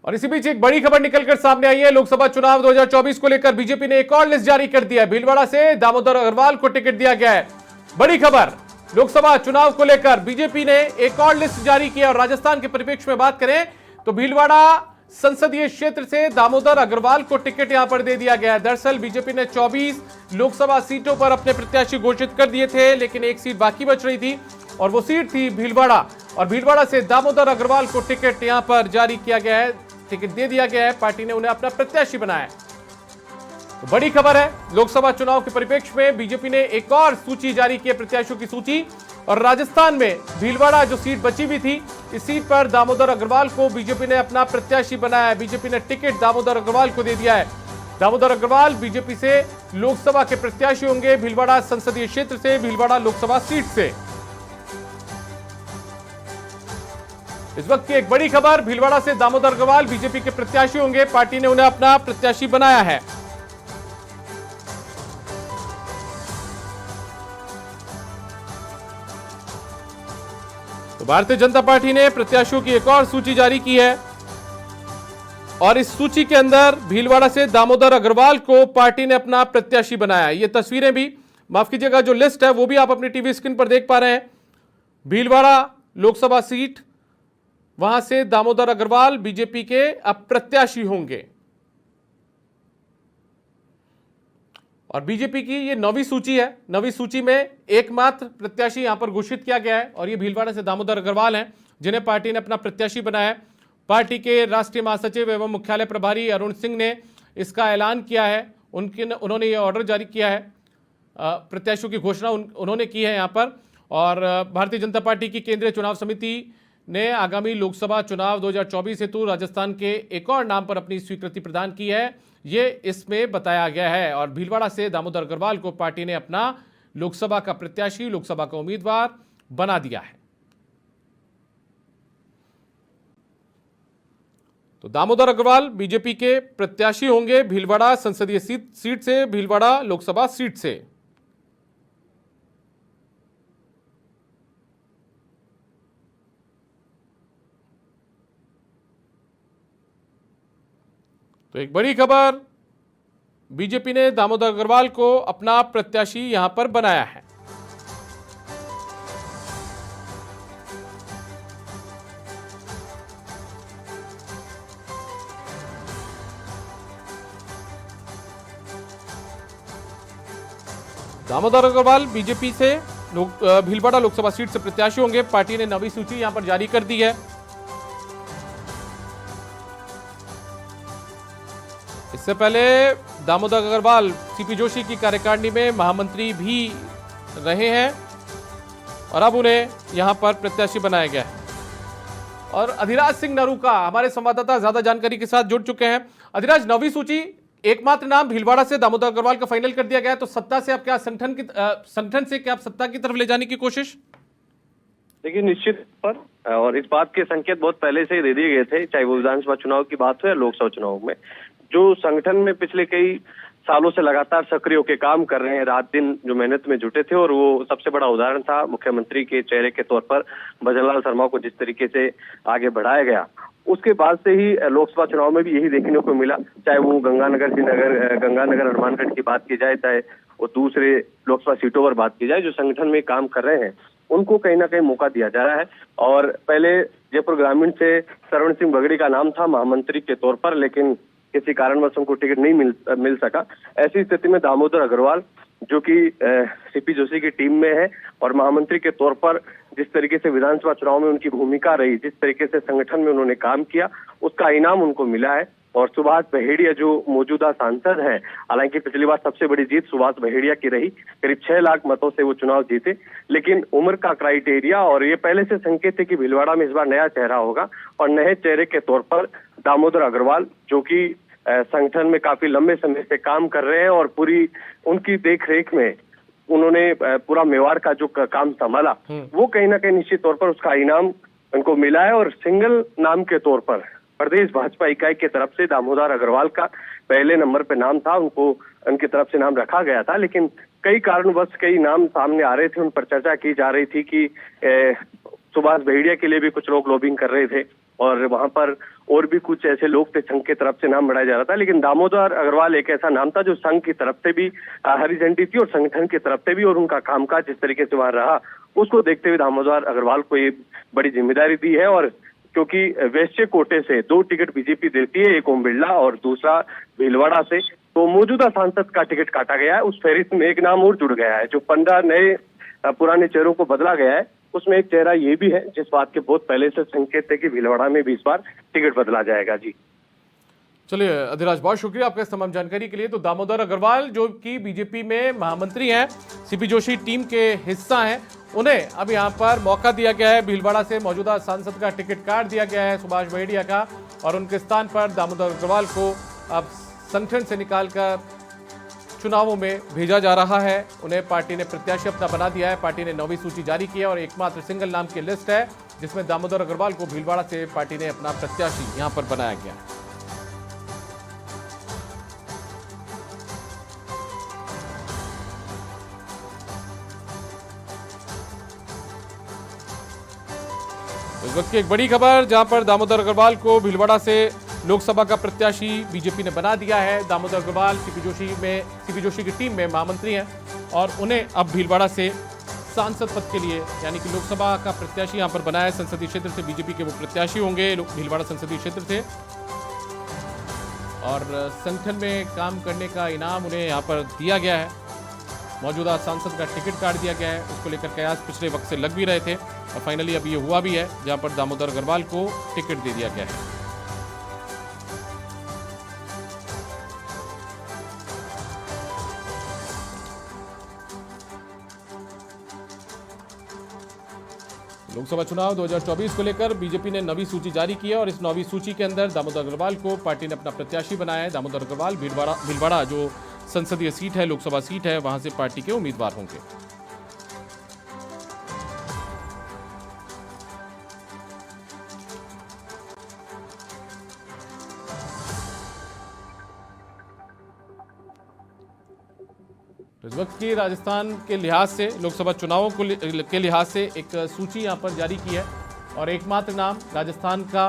और इसी बीच एक बड़ी खबर निकलकर सामने आई है। लोकसभा चुनाव 2024 को लेकर बीजेपी ने एक और लिस्ट जारी कर दिया है। भीलवाड़ा से दामोदर अग्रवाल को टिकट दिया गया है। बड़ी खबर, लोकसभा चुनाव को लेकर बीजेपी ने एक और लिस्ट जारी की है। और राजस्थान के परिप्रेक्ष्य में बात करें तो भीलवाड़ा संसदीय क्षेत्र से दामोदर अग्रवाल को टिकट यहां पर दे दिया गया है। दरअसल बीजेपी ने 24 लोकसभा सीटों पर अपने प्रत्याशी घोषित कर दिए थे, लेकिन एक सीट बाकी बच रही थी और वो सीट थी भीलवाड़ा। और भीलवाड़ा से दामोदर अग्रवाल को टिकट यहां पर जारी किया गया है, टिकट दे दिया गया है। पार्टी ने उन्हें अपना प्रत्याशी बनाया। तो बड़ी खबर है, लोकसभा चुनाव के परिप्रेक्ष्य में बीजेपी ने एक और सूची जारी की है, प्रत्याशियों की सूची। और राजस्थान में भीलवाड़ा जो सीट बची हुई थी, इस सीट पर दामोदर अग्रवाल को बीजेपी ने अपना प्रत्याशी बनाया है। बीजेपी ने टिकट दामोदर अग्रवाल को दे दिया है। दामोदर अग्रवाल बीजेपी से लोकसभा के प्रत्याशी होंगे, भीलवाड़ा संसदीय क्षेत्र से, भीलवाड़ा लोकसभा सीट से। इस वक्त की एक बड़ी खबर, भीलवाड़ा से दामोदर अग्रवाल बीजेपी के प्रत्याशी होंगे, पार्टी ने उन्हें अपना प्रत्याशी बनाया है। तो भारतीय जनता पार्टी ने प्रत्याशियों की एक और सूची जारी की है और इस सूची के अंदर भीलवाड़ा से दामोदर अग्रवाल को पार्टी ने अपना प्रत्याशी बनाया है। ये तस्वीरें भी, माफ कीजिएगा, जो लिस्ट है वो भी आप अपनी टीवी स्क्रीन पर देख पा रहे हैं। भीलवाड़ा लोकसभा सीट, वहां से दामोदर अग्रवाल बीजेपी के अब प्रत्याशी होंगे। और बीजेपी की ये 9वीं सूची है। 9वीं सूची में एकमात्र प्रत्याशी यहां पर घोषित किया गया है और ये भीलवाड़ा से दामोदर अग्रवाल हैं, जिन्हें पार्टी ने अपना प्रत्याशी बनाया है। पार्टी के राष्ट्रीय महासचिव एवं मुख्यालय प्रभारी अरुण सिंह ने इसका ऐलान किया है। उन्होंने ये ऑर्डर जारी किया है, प्रत्याशियों की घोषणा उन्होंने की है यहां पर। और भारतीय जनता पार्टी की केंद्रीय चुनाव समिति ने आगामी लोकसभा चुनाव 2024 हेतु राजस्थान के एक और नाम पर अपनी स्वीकृति प्रदान की है, ये इसमें बताया गया है। और भीलवाड़ा से दामोदर अग्रवाल को पार्टी ने अपना लोकसभा का प्रत्याशी, लोकसभा का उम्मीदवार बना दिया है। तो दामोदर अग्रवाल बीजेपी के प्रत्याशी होंगे, भीलवाड़ा संसदीय सीट से, भीलवाड़ा लोकसभा सीट से। तो एक बड़ी खबर, बीजेपी ने दामोदर अग्रवाल को अपना प्रत्याशी यहां पर बनाया है। दामोदर अग्रवाल बीजेपी से भीलवाड़ा लोकसभा सीट से प्रत्याशी होंगे। पार्टी ने 9वीं सूची यहां पर जारी कर दी है। इससे पहले दामोदर अग्रवाल सीपी जोशी की कार्यकारिणी में महामंत्री भी रहे हैं और अब उन्हें यहां पर प्रत्याशी बनाया गया है। और अधिराज सिंह नरूका हमारे संवाददाता ज्यादा जानकारी के साथ जुड़ चुके हैं। अधिराज, 9वीं सूची, एकमात्र नाम भीलवाड़ा से दामोदर अग्रवाल का फाइनल कर दिया गया है, तो सत्ता से आप क्या संगठन से क्या आप सत्ता की तरफ ले जाने की कोशिश? देखिए, निश्चित पर और इस बात के संकेत बहुत पहले से ही दे दिए गए थे, चाहे वो विधानसभा चुनाव की बात हो या लोकसभा चुनाव में। जो संगठन में पिछले कई सालों से लगातार सक्रिय होकर काम कर रहे हैं, रात दिन जो मेहनत में जुटे थे, और वो सबसे बड़ा उदाहरण था मुख्यमंत्री के चेहरे के तौर पर भजनलाल शर्मा को जिस तरीके से आगे बढ़ाया गया, उसके बाद से ही लोकसभा चुनाव में भी यही देखने को मिला। चाहे वो गंगानगर हनुमानगढ़ की बात की जाए, चाहे वो दूसरे लोकसभा सीटों पर बात की जाए, जो संगठन में काम कर रहे हैं उनको कहीं ना कहीं मौका दिया जा रहा है। और पहले जयपुर ग्रामीण से सरवण सिंह बगड़ी का नाम था महामंत्री के तौर पर, लेकिन किसी कारणवश उनको टिकट नहीं मिल सका। ऐसी स्थिति में दामोदर अग्रवाल, जो कि सीपी जोशी की टीम में है और महामंत्री के तौर पर जिस तरीके से विधानसभा चुनाव में उनकी भूमिका रही, जिस तरीके से संगठन में उन्होंने काम किया, उसका इनाम उनको मिला है। और सुभाष बहेड़िया जो मौजूदा सांसद है, हालांकि पिछली बार सबसे बड़ी जीत सुभाष बहेड़िया की रही, करीब 6 लाख मतों से वो चुनाव जीते, लेकिन उम्र का क्राइटेरिया और ये पहले से संकेत है कि भीलवाड़ा में इस बार नया चेहरा होगा। और नए चेहरे के तौर पर दामोदर अग्रवाल, जो कि संगठन में काफी लंबे समय से काम कर रहे हैं और पूरी उनकी देखरेख में उन्होंने पूरा मेवाड़ का जो काम संभाला, वो कहीं ना कहीं निश्चित तौर पर उसका इनाम उनको मिला है। और सिंगल नाम के तौर पर प्रदेश भाजपा इकाई की तरफ से दामोदर अग्रवाल का पहले नंबर पे नाम था, उनको उनकी तरफ से नाम रखा गया था, लेकिन कई कारणवश कई नाम सामने आ रहे थे, उन पर चर्चा की जा रही थी कि सुभाष बहेड़िया के लिए भी कुछ लोग लॉबिंग कर रहे थे, और वहां पर और भी कुछ ऐसे लोग थे, संघ की तरफ से नाम बढ़ाया जा रहा था, लेकिन दामोदर अग्रवाल एक ऐसा नाम था जो संघ की तरफ से भी हरी झंडी थी और संगठन की तरफ से भी, और उनका कामकाज जिस तरीके से वहां रहा उसको देखते हुए दामोदर अग्रवाल को ये बड़ी जिम्मेदारी दी है। और क्योंकि वैश्य कोटे से 2 टिकट बीजेपी देती है, एक ओम बिरला और दूसरा भीलवाड़ा से, तो मौजूदा सांसद का टिकट काटा गया है। उस फहरिस्त में एक नाम और जुड़ गया है, जो 15 नए पुराने चेहरों को बदला गया है उसमें एक चेहरा ये भी है जिस बात के बहुत पहले से संकेत है कि भीलवाड़ा में भी इस बार टिकट बदला जाएगा। जी चलिए अधिराज, बहुत शुक्रिया आपका इस तमाम जानकारी के लिए। तो दामोदर अग्रवाल जो कि बीजेपी में महामंत्री हैं, सीपी जोशी टीम के हिस्सा हैं, उन्हें अब यहां पर मौका दिया गया है। भीलवाड़ा से मौजूदा सांसद का टिकट काट दिया गया है सुभाष बहेड़िया का, और उनके स्थान पर दामोदर अग्रवाल को अब संगठन से निकालकर चुनावों में भेजा जा रहा है। उन्हें पार्टी ने प्रत्याशी अपना बना दिया है। पार्टी ने 9वीं सूची जारी की है और एकमात्र सिंगल नाम की लिस्ट है जिसमें दामोदर अग्रवाल को भीलवाड़ा से पार्टी ने अपना प्रत्याशी यहां पर बनाया गया है। इस वक्त की एक बड़ी खबर, जहां पर दामोदर अग्रवाल को भीलवाड़ा से लोकसभा का प्रत्याशी बीजेपी ने बना दिया है। दामोदर अग्रवाल सीपी जोशी की टीम में महामंत्री हैं और उन्हें अब भीलवाड़ा से सांसद पद के लिए यानी कि लोकसभा का प्रत्याशी यहां पर बनाया है। संसदीय क्षेत्र से बीजेपी के वो प्रत्याशी होंगे भीलवाड़ा संसदीय क्षेत्र से, और संगठन में काम करने का इनाम उन्हें यहां पर दिया गया है। मौजूदा सांसद का टिकट काट दिया गया है, उसको लेकर कयास पिछले वक्त से लग भी रहे थे और फाइनली अब ये हुआ भी है, जहां पर दामोदर अग्रवाल को टिकट दे दिया गया है। लोकसभा चुनाव 2024 को लेकर बीजेपी ने 9वीं सूची जारी की है और इस 9वीं सूची के अंदर दामोदर अग्रवाल को पार्टी ने अपना प्रत्याशी बनाया है। दामोदर अग्रवाल भीलवाड़ा जो संसदीय सीट है, लोकसभा सीट है, वहां से पार्टी के उम्मीदवार होंगे। इस वक्त की राजस्थान के लिहाज से, लोकसभा चुनावों के लिहाज से एक सूची यहां पर जारी की है और एकमात्र नाम राजस्थान का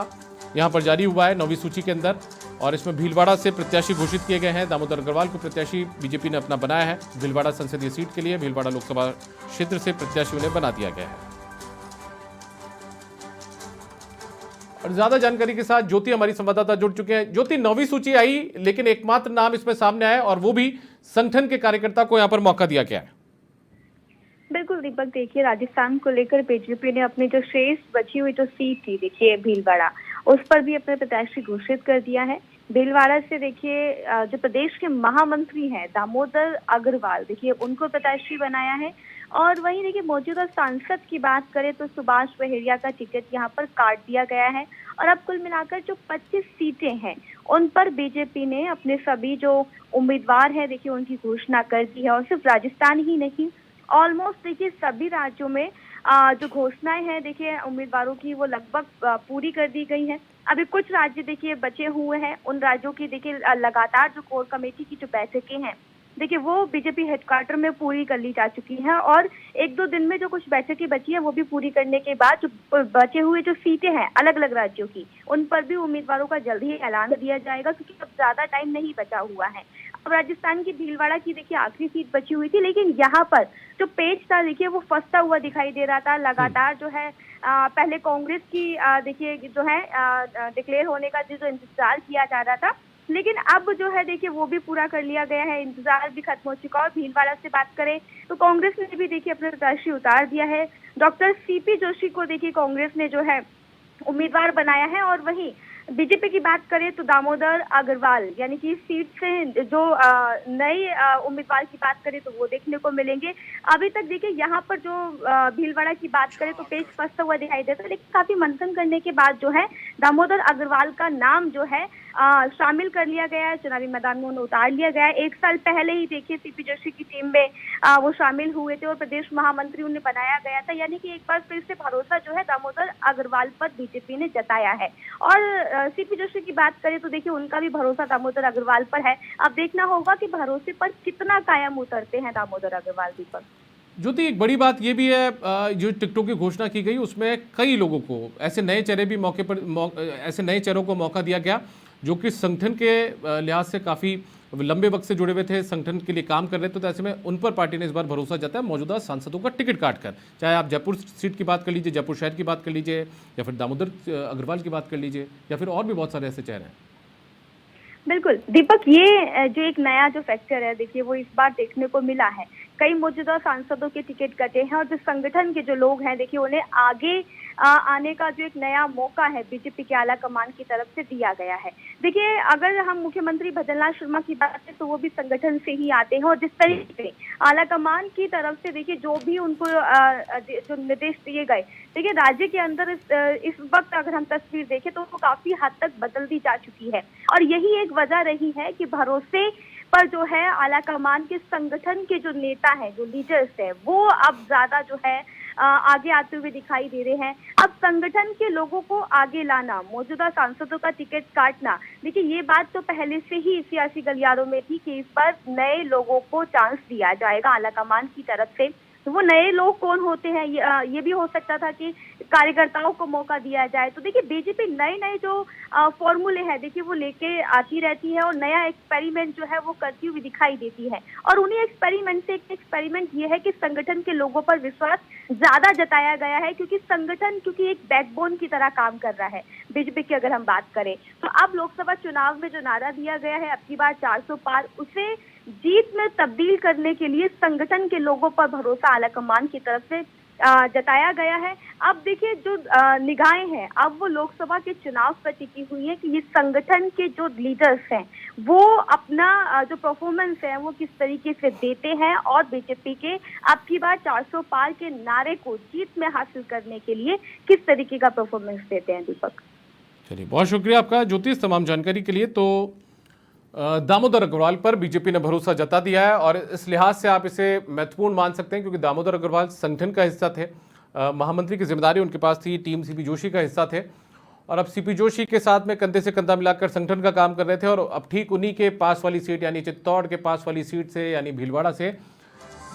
यहां पर जारी हुआ है 9वीं सूची के अंदर, और इसमें भीलवाड़ा से प्रत्याशी घोषित किए गए हैं। दामोदर अग्रवाल को प्रत्याशी बीजेपी ने अपना बनाया है। भीलवाड़ा संसदीय सीट के लिए भीलवाड़ा लोकसभा क्षेत्र से प्रत्याशी उन्हें बना दिया गया है। और ज्यादा जानकारी के साथ ज्योति हमारी संवाददाता जुड़ चुके हैं। ज्योति, 9वीं सूची आई लेकिन एकमात्र नाम इसमें सामने आया और वो भी संगठन के कार्यकर्ता को यहां पर मौका दिया गया है। बिल्कुल दीपक, देखिए राजस्थान को लेकर बीजेपी ने अपनी जो शेष बची हुई जो सीट थी देखिए भीलवाड़ा, उस पर भी अपने प्रत्याशी घोषित कर दिया है। भीलवाड़ा से देखिए जो प्रदेश के महामंत्री हैं दामोदर अग्रवाल, देखिए उनको प्रत्याशी बनाया है। और वहीं देखिए मौजूदा सांसद की बात करें तो सुभाष बहेड़िया का टिकट यहाँ पर काट दिया गया है और अब कुल मिलाकर जो 25 सीटें हैं उन पर बीजेपी ने अपने सभी जो उम्मीदवार हैं देखिए उनकी घोषणा कर दी है। और सिर्फ राजस्थान ही नहीं, ऑलमोस्ट देखिए सभी राज्यों में जो घोषणाएं हैं देखिए उम्मीदवारों की वो लगभग पूरी कर दी गई है। अभी कुछ राज्य देखिए बचे हुए हैं, उन राज्यों की देखिए लगातार जो कोर कमेटी की जो बैठकें हैं देखिए वो बीजेपी हेडक्वार्टर में पूरी कर ली जा चुकी है और 1-2 दिन में जो कुछ बैठकें बची है वो भी पूरी करने के बाद जो बचे हुए जो सीटें हैं अलग अलग राज्यों की, उन पर भी उम्मीदवारों का जल्द ही ऐलान दिया जाएगा क्योंकि अब ज्यादा टाइम नहीं बचा हुआ है। अब राजस्थान की भीलवाड़ा की देखिए आखिरी सीट बची हुई थी, लेकिन यहाँ पर जो पेच था देखिए वो फंसता हुआ दिखाई दे रहा था। लगातार जो है पहले कांग्रेस की देखिए जो है डिक्लेयर होने का जो इंतजार किया जा रहा था, लेकिन अब जो है देखिए वो भी पूरा कर लिया गया है, इंतजार भी खत्म हो चुका। और भीलवाड़ा से बात करें तो कांग्रेस ने भी देखिए अपने प्रत्याशी उतार दिया है। डॉक्टर सीपी जोशी को देखिए कांग्रेस ने जो है उम्मीदवार बनाया है। और वहीं बीजेपी की बात करें तो दामोदर अग्रवाल यानी कि सीट से जो नए उम्मीदवार की बात करें तो वो देखने को मिलेंगे। अभी तक देखिए यहाँ पर जो भीलवाड़ा की बात करें तो पेच फंसता हुआ दिखाई देता है, लेकिन काफी मंथन करने के बाद जो है दामोदर अग्रवाल का नाम जो है शामिल कर लिया गया है, चुनावी मैदान में उन्हें उतार लिया गया है। 1 साल पहले ही देखिए सीपी जोशी की टीम में वो शामिल हुए थे और प्रदेश महामंत्री उन्हें बनाया गया था, यानी कि एक बार फिर से भरोसा जो है दामोदर अग्रवाल पर बीजेपी ने जताया है। और सीपी जोशी की बात करें तो देखिए उनका भी भरोसा दामोदर अग्रवाल पर है। अब देखना होगा कि भरोसे पर कितना कायम उतरते हैं दामोदर अग्रवाल। दीपक, ज्योति, एक बड़ी बात ये भी है, जो टिकटों की घोषणा की गई उसमें कई लोगों को ऐसे नए चेहरे भी ऐसे नए चेहरों को मौका दिया गया जो कि संगठन के लिहाज से काफ़ी लंबे वक्त से जुड़े हुए थे, संगठन के लिए काम कर रहे थे। तो ऐसे में उन पर पार्टी ने इस बार भरोसा जताया मौजूदा सांसदों का टिकट काटकर। चाहे आप जयपुर सीट की बात कर लीजिए, जयपुर शहर की बात कर लीजिए, या फिर दामोदर अग्रवाल की बात कर लीजिए, या फिर और भी बहुत सारे ऐसे चेहरे हैं। बिल्कुल दीपक, ये जो एक नया जो फैक्टर है देखिए वो इस बार देखने को मिला है। कई मौजूदा सांसदों के टिकट कटे हैं और जो संगठन के जो लोग हैं देखिए उन्हें आगे आने का जो एक नया मौका है बीजेपी के आला कमान की तरफ से दिया गया है। देखिए अगर हम मुख्यमंत्री भजनलाल शर्मा की बात करें तो वो भी संगठन से ही आते हैं और जिस तरीके से आला कमान की तरफ से देखिए जो भी उनको जो निर्देश दिए गए, देखिए राज्य के अंदर इस वक्त अगर हम तस्वीर देखें तो वो काफी हद तक बदल दी जा चुकी है और यही एक वजह रही है कि भरोसे पर जो है आला कमान के संगठन के जो नेता हैं, जो लीडर्स हैं, वो अब ज्यादा जो है आगे आते हुए दिखाई दे रहे हैं। अब संगठन के लोगों को आगे लाना, मौजूदा सांसदों का टिकट काटना, देखिए ये बात तो पहले से ही सियासी गलियारों में थी कि इस बार नए लोगों को चांस दिया जाएगा आला कमान की तरफ से। तो वो नए लोग कौन होते हैं, ये भी हो सकता था कि कार्यकर्ताओं को मौका दिया जाए। तो देखिए बीजेपी नए नए जो फॉर्मूले हैं देखिए वो लेके आती रहती है और नया एक्सपेरिमेंट जो है वो करती हुई दिखाई देती है। और उन्हीं एक्सपेरिमेंट से एक एक्सपेरिमेंट ये है कि संगठन के लोगों पर विश्वास ज्यादा जताया गया है क्योंकि संगठन एक बैकबोन की तरह काम कर रहा है बीजेपी की अगर हम बात करें। तो अब लोकसभा चुनाव में जो नारा दिया गया है अब की बार 400 पार, उसे जीत में तब्दील करने के लिए संगठन के लोगों पर भरोसा आला कमान की तरफ से जताया गया है। अब देखिए जो निगाहें हैं अब वो लोकसभा के चुनाव पर टिकी हुई है कि ये संगठन के जो लीडर्स हैं वो अपना जो परफॉर्मेंस है वो किस तरीके से देते हैं और बीजेपी के अब की बार 400 पार के नारे को जीत में हासिल करने के लिए किस तरीके का परफॉर्मेंस देते हैं। दीपक, चलिए, बहुत शुक्रिया आपका ज्योति इस तमाम जानकारी के लिए। तो दामोदर अग्रवाल पर बीजेपी ने भरोसा जता दिया है और इस लिहाज से आप इसे महत्वपूर्ण मान सकते हैं क्योंकि दामोदर अग्रवाल संगठन का हिस्सा थे, महामंत्री की जिम्मेदारी उनके पास थी, टीम सीपी जोशी का हिस्सा थे और अब सीपी जोशी के साथ में कंधे से कंधा मिलाकर संगठन का काम कर रहे थे। और अब ठीक उन्हीं के पास वाली सीट यानी चित्तौड़ के पास वाली सीट से यानी भीलवाड़ा से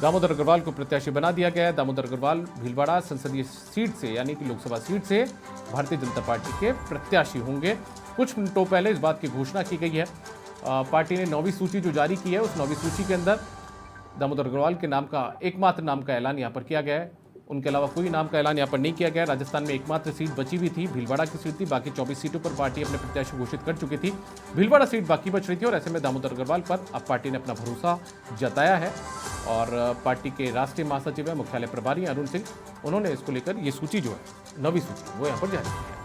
दामोदर अग्रवाल को प्रत्याशी बना दिया गया है। दामोदर अग्रवाल भीलवाड़ा संसदीय सीट से यानी कि लोकसभा सीट से भारतीय जनता पार्टी के प्रत्याशी होंगे। कुछ मिनटों पहले इस बात की घोषणा की गई है। पार्टी ने 9वीं सूची जो जारी की है उस 9वीं सूची के अंदर दामोदर अग्रवाल के नाम का एकमात्र नाम का ऐलान यहाँ पर किया गया है। उनके अलावा कोई नाम का ऐलान यहाँ पर नहीं किया गया। राजस्थान में एकमात्र सीट बची हुई थी, भीलवाड़ा की सीट थी। बाकी 24 सीटों पर पार्टी अपने प्रत्याशी घोषित कर चुकी थी, भीलवाड़ा सीट बाकी बच रही थी और ऐसे में दामोदर अग्रवाल पर अब पार्टी ने अपना भरोसा जताया है। और पार्टी के राष्ट्रीय महासचिव है, मुख्यालय प्रभारी अरुण सिंह, उन्होंने इसको लेकर ये सूची जो है 9वीं सूची वो यहाँ पर जारी की है।